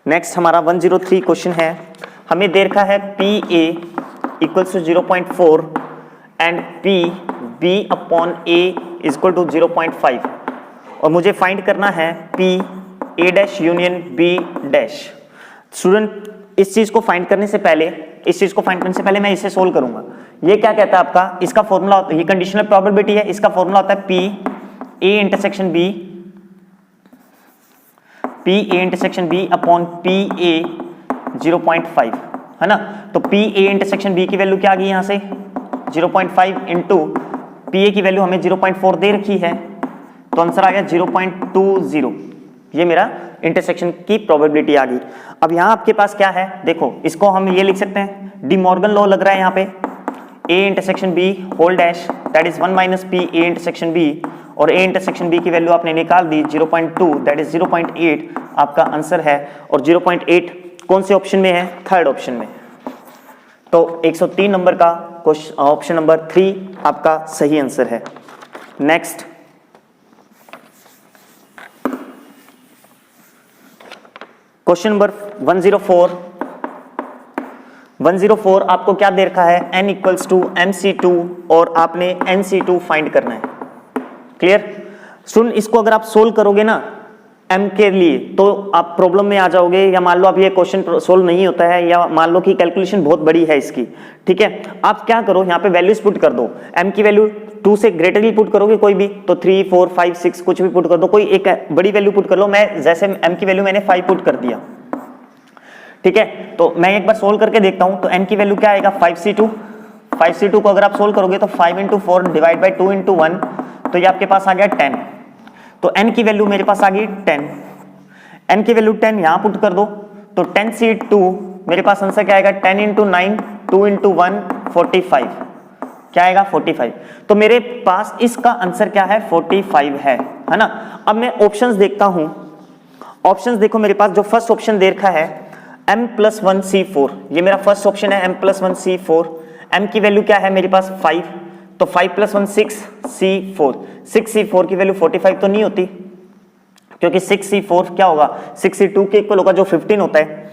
नेक्स्ट हमारा 103 क्वेश्चन है, हमें दे रखा है P A equals to 0.4 and P B upon A equal to 0.5, और मुझे फाइंड करना है P A dash union B dash. Student इस चीज को फाइंड करने से पहले मैं इसे सोल्व करूंगा। ये क्या कहता है आपका, इसका फॉर्मूला, ये कंडीशनल प्रोबेबिलिटी है, इसका फॉर्मूला होता है P A intersection B, P A intersection B upon P A 0.5, है ना। तो पी ए इंटरसेक्शन बी की वैल्यू क्या आ गई यहाँ से 0.5 इंटू पी ए की वैल्यू हमें 0.4 दे रखी है, तो आंसर आ गया 0.20। ये मेरा इंटरसेक्शन की प्रोबेबिलिटी आ गई। अब यहाँ आपके पास क्या है, देखो इसको हम ये लिख सकते हैं, डी मॉर्गन लॉ लग रहा है यहाँ पे, A intersection B whole dash that is 1 minus P A intersection B, और ए इंटरसेक्शन बी की वैल्यू आपने निकाल दी 0.2 दैट इज 0.8 आपका आंसर है, और 0.8 कौन से ऑप्शन में है, थर्ड ऑप्शन में। तो 103 नंबर का ऑप्शन नंबर 3 आपका सही आंसर है। नेक्स्ट क्वेश्चन नंबर 104 आपको क्या दे रखा है, n इक्वल्स टू mc2 और आपने nc2 फाइंड करना है। क्लियर स्टूडेंट, इसको अगर आप सोल्व करोगे ना m के लिए तो आप प्रॉब्लम में आ जाओगे, या मान लो आप ये क्वेश्चन सोल्व नहीं होता है, या मान लो कि कैलकुलेशन बहुत बड़ी है इसकी, ठीक है। आप क्या करो, यहाँ पे वैल्यूज पुट कर दो, m की वैल्यू 2 से ग्रेटर ही पुट करोगे कोई भी, तो 3 4 5 6 कुछ भी पुट कर दो, कोई एक बड़ी वैल्यू पुट कर लो। मैं जैसे m की वैल्यू मैंने 5 पुट कर दिया, ठीक है। तो मैं एक बार सोल्व करके देखता हूं, तो n की वैल्यू क्या आएगा 5c2 को अगर आप सोल्व करोगे तो 5 इंटू 4 डिवाइड बाई 2 इंटू 1, तो ये आपके पास आ गया 10। तो n की वैल्यू मेरे पास आ गई 10, n की वैल्यू 10 यहां पुट कर दो, तो 10c2 मेरे पास आंसर क्या आएगा 10 इंटू 9 2 इंटू 1 45, क्या आएगा 45। तो मेरे पास इसका आंसर क्या है 45 है ना। अब मैं ऑप्शंस देखता हूं, ऑप्शंस देखो मेरे पास जो फर्स्ट ऑप्शन दे रखा है m+1c4, ये मेरा फर्स्ट ऑप्शन है m+1c4, m की वैल्यू क्या है मेरे पास 5, तो 5 + 1 6c4, 6c4 की वैल्यू 45 तो नहीं होती, क्योंकि 6c4 क्या होगा 6c2 के इक्वल होगा जो 15 होता है,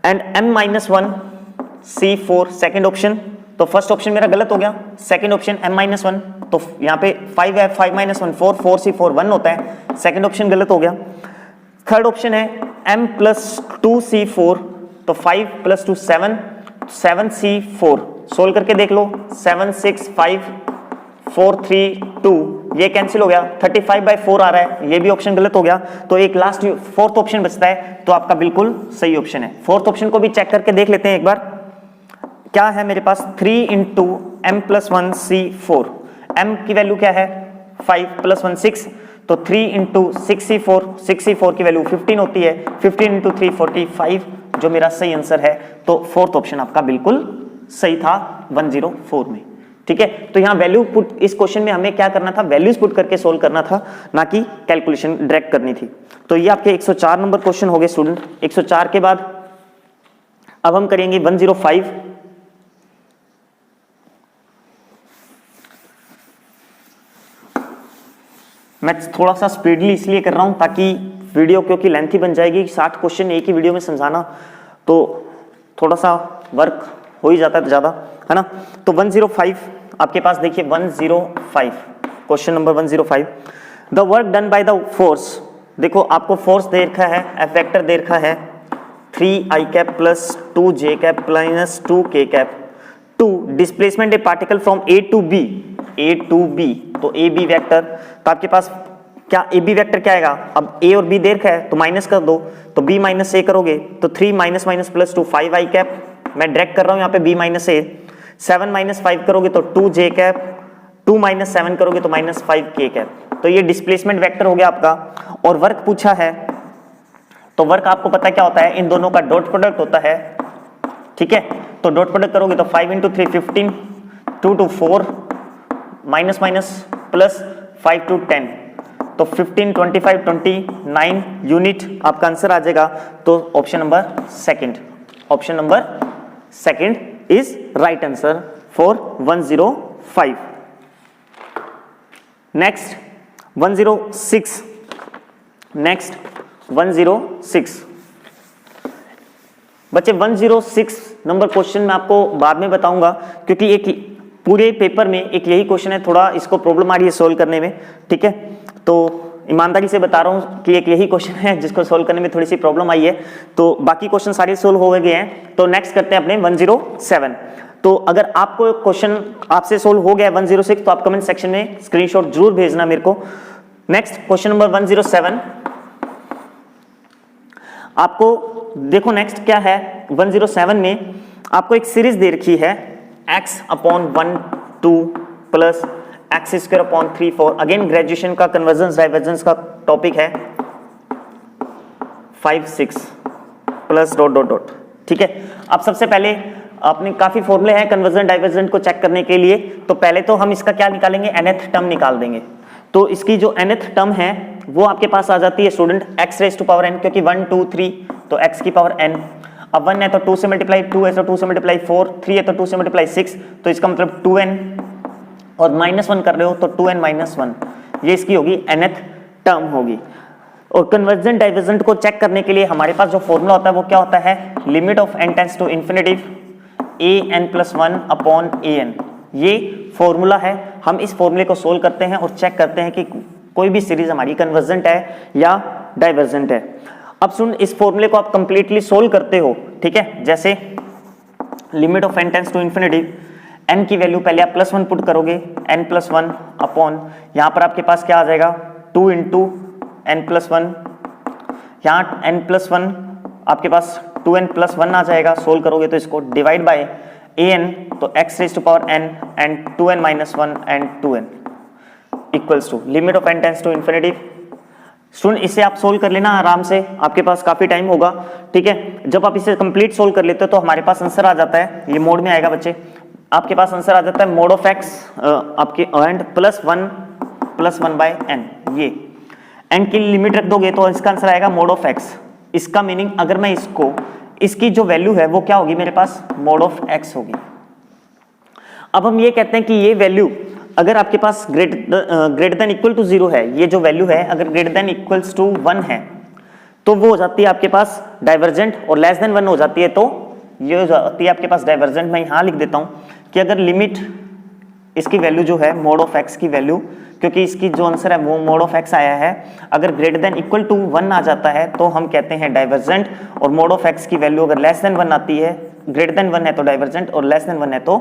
एंड m-1c4 सेकंड ऑप्शन, तो फर्स्ट ऑप्शन मेरा गलत हो गया, सेकंड ऑप्शन m-1, तो यहाँ पे 5 है, 5 - 1 4, 4c4 1 होता है, सेकंड ऑप्शन गलत हो गया। थर्ड ऑप्शन है m+2c4, तो 5 + 2 7, 7c4 सोल्व करके देख लो, 7 6 5 4 3 2, ये कैंसिल हो गया, 35/4 आ रहा है, ये भी ऑप्शन गलत हो गया, तो एक लास्ट फोर्थ ऑप्शन बचता है, तो आपका बिल्कुल सही ऑप्शन है। फोर्थ ऑप्शन को भी चेक करके देख लेते हैं एक बार, क्या है मेरे पास 3 × m+1 c4, m की वैल्यू क्या है 5 + 1 6, तो 3 × 6c4, 6c4 की वैल्यू 15 होती है, 15 × 3 45, जो मेरा सही आंसर है। तो फोर्थ ऑप्शन आपका बिल्कुल सही था 104 में। ठीक है, तो यहाँ वैल्यू पुट, इस क्वेश्चन में हमें क्या करना था, वैल्यूज पुट करके सोल्व करना था, ना कि कैलकुलेशन डायरेक्ट करनी थी। तो ये आपके 104 नंबर क्वेश्चन हो गए स्टूडेंट। 104 के बाद अब हम करेंगे 105। मैं थोड़ा सा स्पीडली इसलिए कर रहा हूं ताकि वीडियो, क्योंकि लेंथी बन जाएगी, 60 क्वेश्चन एक ही वीडियो में समझाना, तो थोड़ा सा वर्क हो ही जाता है ज्यादा, है ना। तो 105 आपके पास देखिए, 105 question number 105, the work done by the force, देखो आपको फोर्स दे रखा है, एफ वेक्टर दे रखा है 3i cap plus 2j cap minus 2k cap, to displacement a particle from a to b, तो ए बी वेक्टर, तो आपके पास क्या ए बी वेक्टर क्या आएगा, अब ए और बी दे रखा है तो माइनस कर दो, तो b माइनस ए करोगे तो 3 minus minus plus 2 5i cap, मैं डायरेक्ट कर रहा हूं यहाँ पे b माइनस ए, 7 माइनस 5 करोगे तो 2j कैप, 2 माइनस 7 करोगे तो माइनस 5k कैप, तो ये डिस्प्लेसमेंट वेक्टर हो गया आपका। और वर्क पूछा है, तो वर्क आपको पता है क्या होता है, इन दोनों का डॉट प्रोडक्ट होता है। ठीक है, तो डॉट प्रोडक्ट करोगे तो 5 × 3 15, 2 to 4 minus minus plus 5 to 10, तो 15 25 29 यूनिट आपका आंसर आ जाएगा। तो option number second, option number second is right answer for 105। Next 106, next 106 बच्चे, 106 नंबर क्वेश्चन मैं आपको बाद में बताऊंगा, क्योंकि एक पूरे पेपर में एक यही क्वेश्चन है, थोड़ा इसको प्रॉब्लम आ रही है सोल्व करने में। ठीक है, तो ईमानदारी से बता रहा हूं कि एक यही क्वेश्चन है जिसको सोल्व करने में थोड़ी सी प्रॉब्लम आई है, तो बाकी क्वेश्चन सारे सोल्व हो गए हैं। तो नेक्स्ट करते हैं अपने 107। तो अगर आपको क्वेश्चन आपसे सोल्व हो गया 106, तो आप कमेंट सेक्शन में स्क्रीनशॉट जरूर भेजना मेरे को। नेक्स्ट क्वेश्चन नंबर 107, आपको देखो नेक्स्ट क्या है, 107 में आपको एक सीरीज दे रखी है x/1 2 plus x² 3 4, again graduation का कन्वर्जेंस डाइवर्जेंस का टॉपिक है, 5 6 प्लस डॉट डॉट डॉट। ठीक है, अब सबसे पहले आपने काफी फॉर्मूले हैं कन्वर्जन डाइवर्जेंट को चेक करने के लिए, तो पहले तो हम इसका क्या निकालेंगे, nth टर्म निकाल देंगे। तो इसकी जो nth टर्म है वो आपके पास आ जाती है स्टूडेंट x⁻n, क्योंकि 1 2 3 तो x की पावर n, अब 1 है तो 2 से मल्टीप्लाई, 2 है तो 2 से मल्टीप्लाई 4, 3 है तो 2 से मल्टीप्लाई 6, तो इसका मतलब 2n, और -1 कर रहे हो तो 2n - 1, ये इसकी होगी nth टर्म होगी। और कन्वर्जेंट डाइवर्जेंट को चेक करने के लिए हमारे पास जो फॉर्मूला होता है वो क्या होता है, limit of n tends to infinity an+1/an, ये फॉर्मूला है। हम इस फॉर्मूले को सोल्व करते हैं और चेक करते हैं कि कोई भी सीरीज हमारी कन्वर्जेंट है या डाइवर्जेंट है। अब सुन, इस फॉर्मूले को आप कंप्लीटली सोल्व करते हो, ठीक है, जैसे limit of n tends to infinity, n की वैल्यू पहले आप +1 पुट करोगे, n+1 अपॉन, यहाँ पर आपके पास क्या आ जाएगा 2 × n+1, यहाँ n+1 आपके पास 2n+1 आ जाएगा, सोल्व करोगे तो इसको डिवाइड बाय an, तो x⁻n and 2n - 1 and 2n equals to limit of n tends to infinity. Student इसे आप सोल्व कर लेना आराम से, आपके पास काफी टाइम होगा। ठीक है, जब आप इसे कंप्लीट सोल्व कर लेते हो तो हमारे पास आंसर आ जाता है, ये मोड में आएगा बच्चे, आपके पास आंसर आ जाता है मोड ऑफ x आपके एंड +1 n, ये n की लिमिट रख दोगे तो इसका आंसर आएगा मोड ऑफ x। इसका मीनिंग अगर मैं इसको, इसकी जो वैल्यू है वो क्या होगी मेरे पास, मोड ऑफ x होगी। अब हम ये कहते हैं कि ये वैल्यू अगर आपके पास ग्रेटर देन इक्वल टू 0 है, ये जो वैल्यू है अगर ग्रेटर देन इक्वल्स टू 1 है तो वो हो जाती है आपके पास डाइवर्जेंट, और लेस देन 1 हो जाती है तो ये हो जाती है आपके पास डाइवर्जेंट। मैं यहाँ लिख देता हूँ कि अगर लिमिट इसकी वैल्यू जो है मोड ऑफ x की वैल्यू, क्योंकि इसकी जो आंसर है वो मोड ऑफ x आया है, अगर ग्रेटर देन इक्वल टू 1 आ जाता है तो हम कहते हैं डाइवर्जेंट, और मोड ऑफ x की वैल्यू अगर लेस देन 1 आती है, ग्रेटर देन 1 है तो डाइवर्जेंट और लेस देन 1 है तो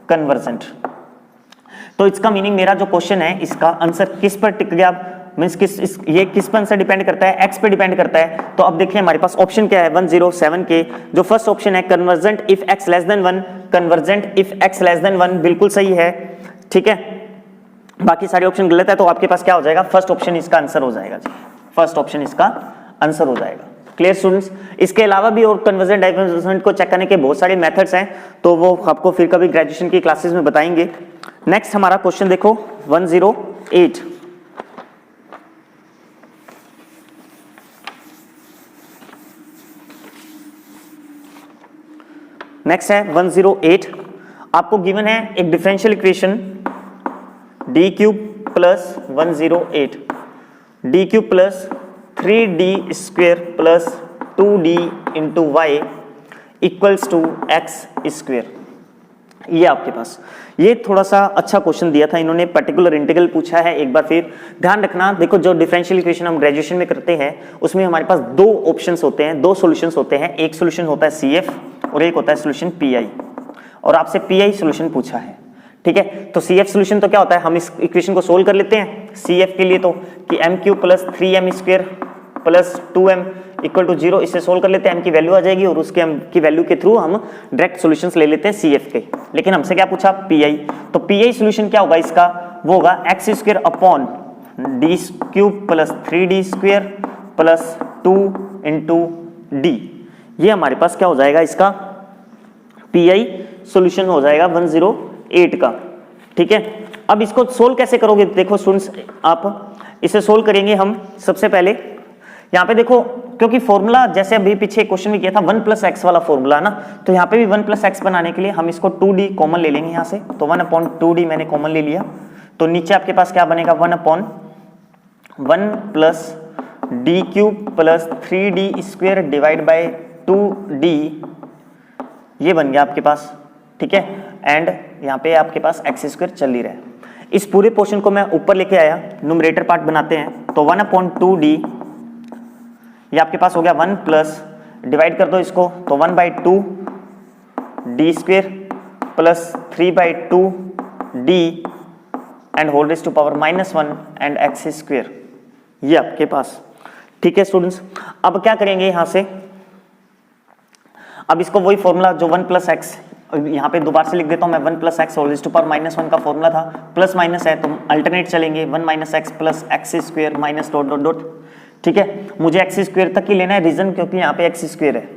कन्वर्जेंट। तो इसका मीनिंग मेरा जो क्वेश्चन है इसका आंसर किस पर टिक गया, मींस ये किस पर आंसर डिपेंड करता है, x पे डिपेंड करता है। तो अब देखिए हमारे पास ऑप्शन क्या है 107 के, जो फर्स्ट ऑप्शन है convergent if x less than 1, convergent if x less than 1 बिल्कुल सही है, ठीक है। बाकी सारे ऑप्शन गलत है, तो आपके पास क्या हो जाएगा, फर्स्ट ऑप्शन इसका आंसर हो जाएगा जी, फर्स्ट ऑप्शन इसका आंसर हो जाएगा। Clear students? इसके अलावा भी और कन्वर्जेंट डाइवर्जेंट को चेक करने के बहुत सारे मेथड्स हैं, तो वो आपको फिर कभी ग्रेजुएशन की क्लासेस में बताएंगे। नेक्स्ट हमारा क्वेश्चन देखो 108, नेक्स्ट है 108। आपको गिवन है एक differential equation D cube plus 108 D cube plus 3d square plus 2d into y equals to x square. ये आपके पास ये थोड़ा सा अच्छा क्वेश्चन दिया था इन्होंने, पर्टिकुलर इंटीग्रल पूछा है। एक बार फिर ध्यान रखना, देखो जो डिफरेंशियल इक्वेशन हम ग्रेजुएशन में करते हैं उसमें हमारे पास दो ऑप्शंस होते हैं, दो सॉल्यूशंस होते हैं। एक सॉल्यूशन होता है CF और एक होता है सॉल्यूशन PI, और आपसे PI सॉल्यूशन पूछा है, ठीक है। तो CF सॉल्यूशन तो क्या होता है, हम इस इक्वेशन को सोल्व कर लेते हैं CF के लिए, तो कि m³ plus 3m square plus 2m equal to 0, इसे सोल्व कर लेते हैं, m की वैल्यू आ जाएगी और उसके m की वैल्यू के थ्रू हम डायरेक्ट सॉल्यूशंस ले लेते हैं CF के। लेकिन हमसे क्या पूछा PI, तो PI सॉल्यूशन क्या होगा इसका, वो होगा x square upon d³ plus 3d square plus 2 into d। ये हमारे पास क्या हो जाएगा, इसका PI सॉल्यूशन हो जाएगा 108 का, ठीक है। अब इसको सोल्व कैसे करोगे, देखो स्टूडेंट्स आप इसे सोल्व करेंगे हम सबसे पहले यहाँ पे देखो, क्योंकि फॉर्मूला जैसे अभी पीछे क्वेश्चन में किया था 1 प्लस एक्स वाला फॉर्मूला ना, तो यहाँ पे भी 1 प्लस एक्स बनाने के लिए हम इसको 2d कॉमन ले लेंगे यहाँ से, तो 1/2d मैंने कॉमन ले लिया, तो नीचे आपके पास क्या बनेगा 1/1 plus D cube plus 3d square divide by 2d, ये बन गया आपके पास, ठीक है। एंड यहाँ पे आपके पास एक्स स्क्वायर चल ही रहा है। इस पूरे पोर्शन को मैं ऊपर लेके आया, न्यूमरेटर पार्ट बनाते हैं, तो 1/2d ये आपके पास हो गया 1 प्लस, डिवाइड कर दो इसको, तो 1/2 D square plus 3/2 D and whole raise to power -1 and x square, ये आपके पास, ठीक है स्टूडेंट्स। अब क्या करेंगे यहाँ से, अब इसको वही फॉर्मूला जो 1 प्लस एक्स, यहाँ पे दोबारा से लिख देता हूँ मैं, 1 plus x whole raise to power -1 का फॉर्मूला था, प्लस माइनस है तो अल्टरनेट चलेंगे, 1 minus x plus x square minus dot dot dot, ठीक है। मुझे एक्स स्क्वेयर तक ही लेना है, रीजन क्योंकि यहाँ पे एक्स स्क्वेयर है,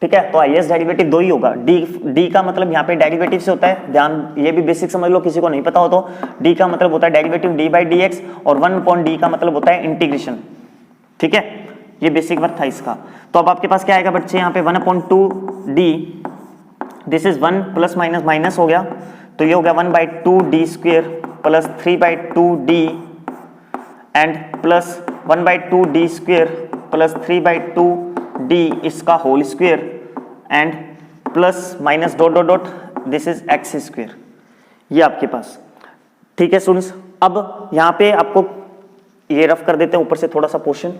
ठीक है। तो हाईएस्ट डेरिवेटिव दो ही होगा, डी का मतलब यहाँ पे डेरिवेटिव से होता है, ध्यान ये भी बेसिक समझ लो, किसी को नहीं पता हो तो डी का मतलब होता है डेरिवेटिव d/dx, और 1/d का मतलब होता है इंटीग्रेशन, ठीक है। ये बेसिक वर्क था इसका। तो अब आपके पास क्या आएगा बच्चे, यहाँ पे 1/2d, this is 1 plus minus minus हो गया, तो ये हो गया 1/2d square plus 3/2d and plus 1/2d square plus 3/2d इसका whole square and plus minus dot dot dot, this is x square, ये आपके पास, ठीक है स्टूडेंट्स। अब यहाँ पे आपको ये रफ कर देते हैं ऊपर से थोड़ा सा पोर्शन,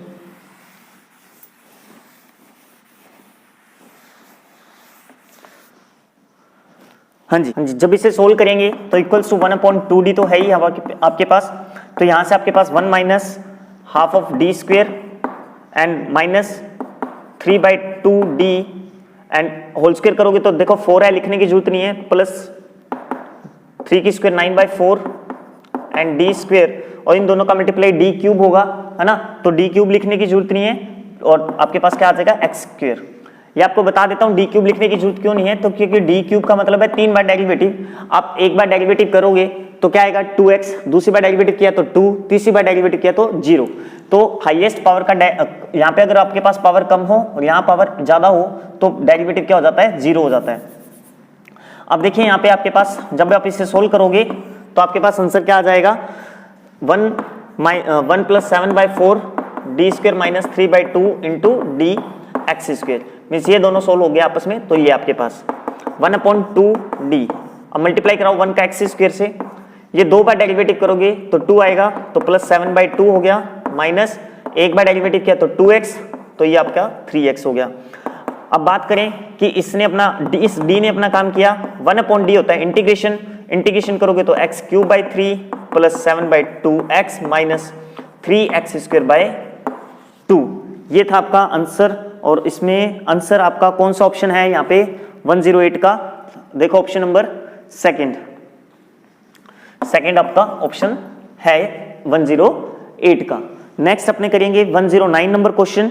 हाँ जी, जब इसे सोल्व करेंगे तो इक्वल्स टू 1/2d तो है ही आपके पास, तो यहाँ से आपके पास 1 minus half of D square and minus 3/2d and whole square करोगे तो देखो 4 है, लिखने की जरूरत नहीं है, प्लस 3 की स्क्वेयर 9/4 एंड डी स्क्वेयर, और इन दोनों का मल्टीप्लाई डी क्यूब होगा, है ना, तो डी क्यूब लिखने की जरूरत नहीं है, और आपके पास क्या आ जाएगा एक्स स्क्वेयर। ये आपको बता देता हूँ डी क्यूब लिखने की जरूरत क्यों नहीं है, तो क्योंकि डी क्यूब का मतलब है 3 बार डेरिवेटिव, आप एक बार डेरिवेटिव करोगे तो क्या आएगा 2x, दूसरी बार डेरिवेटिव किया तो 2, तीसरी बार डेरिवेटिव किया तो 0। तो हाईएस्ट पावर का यहाँ पे अगर आपके पास पावर कम हो और यहाँ पावर ज्यादा हो तो डेरिवेटिव क्या हो जाता है, 0 हो जाता है। अब देखिए यहाँ पे आपके पास जब आप इसे सोल्व करोगे तो आपके पास आंसर क्या आ जाएगा, 1 plus 7/4 D square minus 3/2 into D x square, means ये दोनों सोल्व हो गया आपस में, तो ये आपके पास 1/2d। अब मल्टीप्लाई कराओ 1 का एक्स स्क्वेयर से, ये 2 बार डेरिवेटिव करोगे तो 2 आएगा, तो प्लस 7/2 हो गया, माइनस एक बार डेरिवेटिव किया तो 2x, तो ये आपका 3x हो गया। अब बात करें कि इसने अपना इस d ने अपना काम किया, 1/d होता है इंटीग्रेशन, इंटीग्रेशन करोगे तो x cube by 3 plus 7/2x minus 3x²/2। ये था आपका आंसर। और इसमें आंसर आपका कौन सा ऑप्शन है यहाँ पे 108 का, देखो ऑप्शन नंबर सेकंड आपका ऑप्शन है 108 का। नेक्स्ट अपने करेंगे 109 नंबर क्वेश्चन।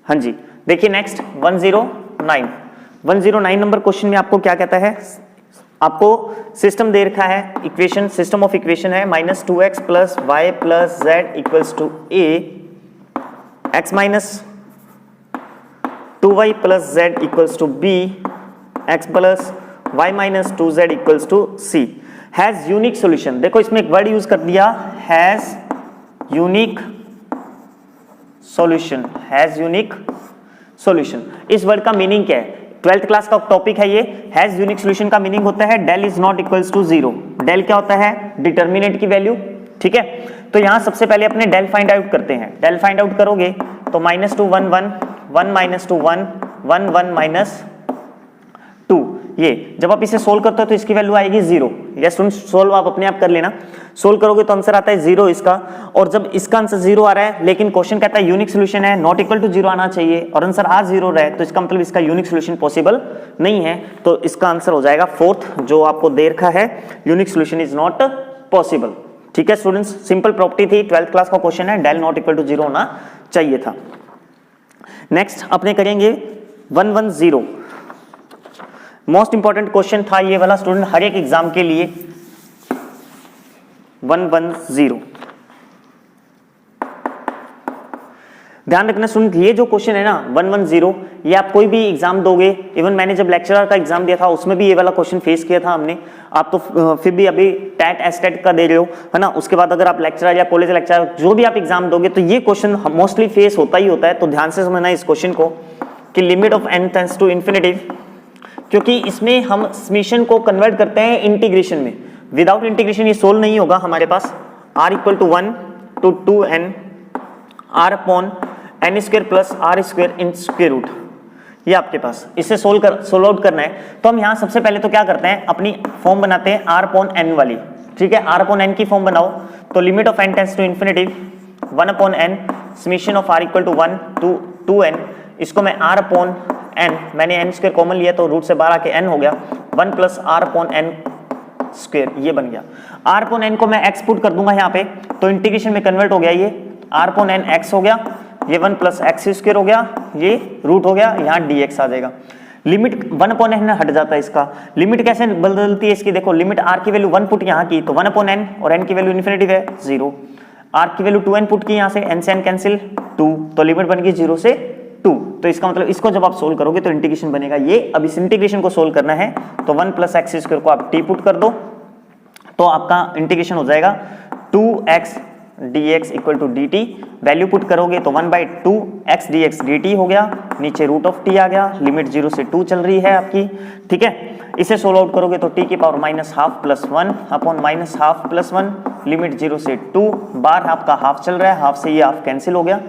हाँ जी, देखिए नेक्स्ट 109 नंबर क्वेश्चन में आपको क्या कहता है, आपको सिस्टम दे रखा है, इक्वेशन, सिस्टम ऑफ इक्वेशन है -2x plus y plus z equals to a, x minus 2y plus z equals to b, x plus y minus 2z equals to c, has unique solution. देखो इसमें एक word use कर दिया, has unique solution, has unique solution. इस word का meaning क्या है, 12th class का टॉपिक है ये। हैज यूनिक सॉल्यूशन का मीनिंग होता है del is not equals to 0। Del क्या होता है, डिटर्मिनेंट की वैल्यू, ठीक है। तो यहां सबसे पहले अपने डेल फाइंड आउट करते हैं। डेल फाइंड आउट करोगे तो -2 1 1 1 -2 1 1 1 माइनस 2, ये जब आप इसे सोल्व करते हो तो इसकी वैल्यू आएगी 0। यस स्टूडेंट्स, सोल्व आप अपने आप कर लेना। सोल्व करोगे तो आंसर आता है 0 इसका। और जब इसका आंसर 0 आ रहा है लेकिन क्वेश्चन कहता है यूनिक सॉल्यूशन है, नॉट इक्वल टू 0 आना चाहिए, और आंसर आ 0 रहा है, तो इसका मतलब इसका यूनिक सॉल्यूशन पॉसिबल नहीं है। तो इसका आंसर हो जाएगा 4th, जो आपको दे रखा है, unique solution is not possible. ठीक है स्टूडेंट्स, सिंपल प्रॉपर्टी थी, 12th क्लास का क्वेश्चन है, डेल नॉट इक्वल टू 0 होना चाहिए था। नेक्स्ट अपने करेंगे 110, मोस्ट इंपॉर्टेंट क्वेश्चन था ये वाला स्टूडेंट, हर एक एग्जाम के लिए। 110, ध्यान रखना स्टूडेंट, ये जो क्वेश्चन है ना 110, ये आप कोई भी एग्जाम दोगे, इवन मैंने जब लेक्चरर का एग्जाम दिया था उसमें भी ये वाला क्वेश्चन फेस किया था हमने। आप तो फिर भी अभी टैट एस्टेट का दे रहे हो, है ना, उसके बाद अगर आप लेक्चरर या कॉलेज लेक्चरर जो भी आप एग्जाम दोगे तो ये क्वेश्चन मोस्टली फेस होता ही होता है। तो ध्यान से समझना इस क्वेश्चन को कि limit of n tends to infinity, क्योंकि इसमें हम समेशन को कन्वर्ट करते हैं इंटीग्रेशन में। विदाउट इंटीग्रेशन ये सोल्व नहीं होगा हमारे पास। r equal to 1 to 2n r upon n square plus r square in square root, ये आपके पास, इसे सोल्व आउट करना है। तो हम यहाँ सबसे पहले तो क्या करते हैं, अपनी फॉर्म बनाते हैं r अपॉन n वाली, ठीक है। r अपॉन n की फॉर्म बनाओ तो limit of n tends to infinity 1 upon n summation of r equal to 1 to 2n, इसको मैं r अपॉन n, मैंने n स्क्वायर कॉमन लिया तो रूट से बाहर आके n हो गया, 1 plus r upon n square, ये बन गया। r अपॉन n को मैं x पुट कर दूंगा यहाँ पे, तो इंटीग्रेशन में कन्वर्ट हो गया, ये r अपॉन n x हो गया, ये 1 प्लस x स्क्वायर हो गया, ये रूट हो गया, यहाँ dx आ जाएगा। लिमिट 1 अपॉन n हट जाता है इसका। लिमिट कैसे बदलती है इसकी, देखो लिमिट r की वैल्यू 1 पुट यहाँ की तो 1 अपॉन n, और n की वैल्यू इन्फिनिटी है 0, r की वैल्यू 2n पुट की यहाँ से, n से n कैंसिल 2, तो लिमिट बन गई 0 से 2। तो इसका मतलब इसको जब आप सोल्व करोगे तो इंटीग्रेशन बनेगा ये। अब इस इंटीग्रेशन को सोल्व करना है तो 1 प्लस x स्क्वायर को आप t पुट कर दो तो आपका इंटीग्रेशन हो जाएगा 2x dx equal to dt। Value put करोगे तो 1/2 x dx dt हो गया, नीचे रूट ऑफ t आ गया, लिमिट 0 से 2 चल रही है आपकी, ठीक है। इसे सोल्व आउट करोगे तो t की power -½ plus 1 upon -½ plus 1, limit 0 से 2, बार आपका हाफ चल रहा है, हाफ से ये हाफ कैंसिल हो गया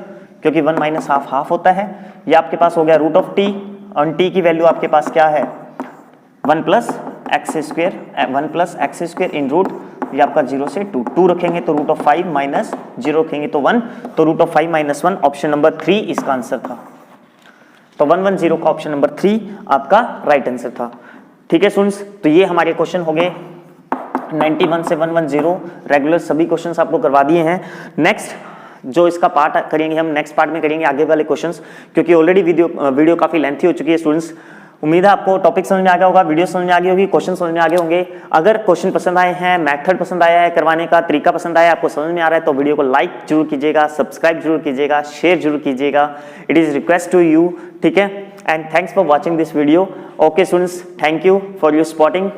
क्योंकि 1 माइनस हाफ हाफ होता है। ये आपके पास हो गया रूट ऑफ t, और t की वैल्यू आपके पास क्या है 1 प्लस एक्स स्क्वायर इन रूट, ये आपका 0 से 2, 2 रखेंगे तो रूट ऑफ 5 माइनस 0 रखेंगे तो 1, तो root of 5 minus 1, option number 3 इसका आंसर था। तो 110 का ऑप्शन नंबर 3 आपका राइट आंसर था, ठीक है स्टूडेंट्स। तो ये हमारे क्वेश्चन हो गए 91 से 110, रेगुलर सभी क्वेश्चंस आपको करवा दिए हैं। नेक्स्ट जो इसका पार्ट करेंगे हम, नेक्स्ट पार्ट में करेंगे आगे वाले क्वेश्चंस, क्योंकि ऑलरेडी वीडियो काफी लेंथी हो चुकी है स्टूडेंट्स। उम्मीद है आपको टॉपिक समझ में आ गया होगा, वीडियो समझ में आ गई होगी, क्वेश्चन समझ में आ गए होंगे। अगर क्वेश्चन पसंद आए हैं, मेथड पसंद आया है, करवाने का तरीका पसंद आया है, आपको समझ में आ रहा है, तो वीडियो को लाइक जरूर कीजिएगा, सब्सक्राइब जरूर कीजिएगा, शेयर जरूर कीजिएगा। It is request to you, ठीक है। And thanks for watching this video. Okay students, thank you for your supporting.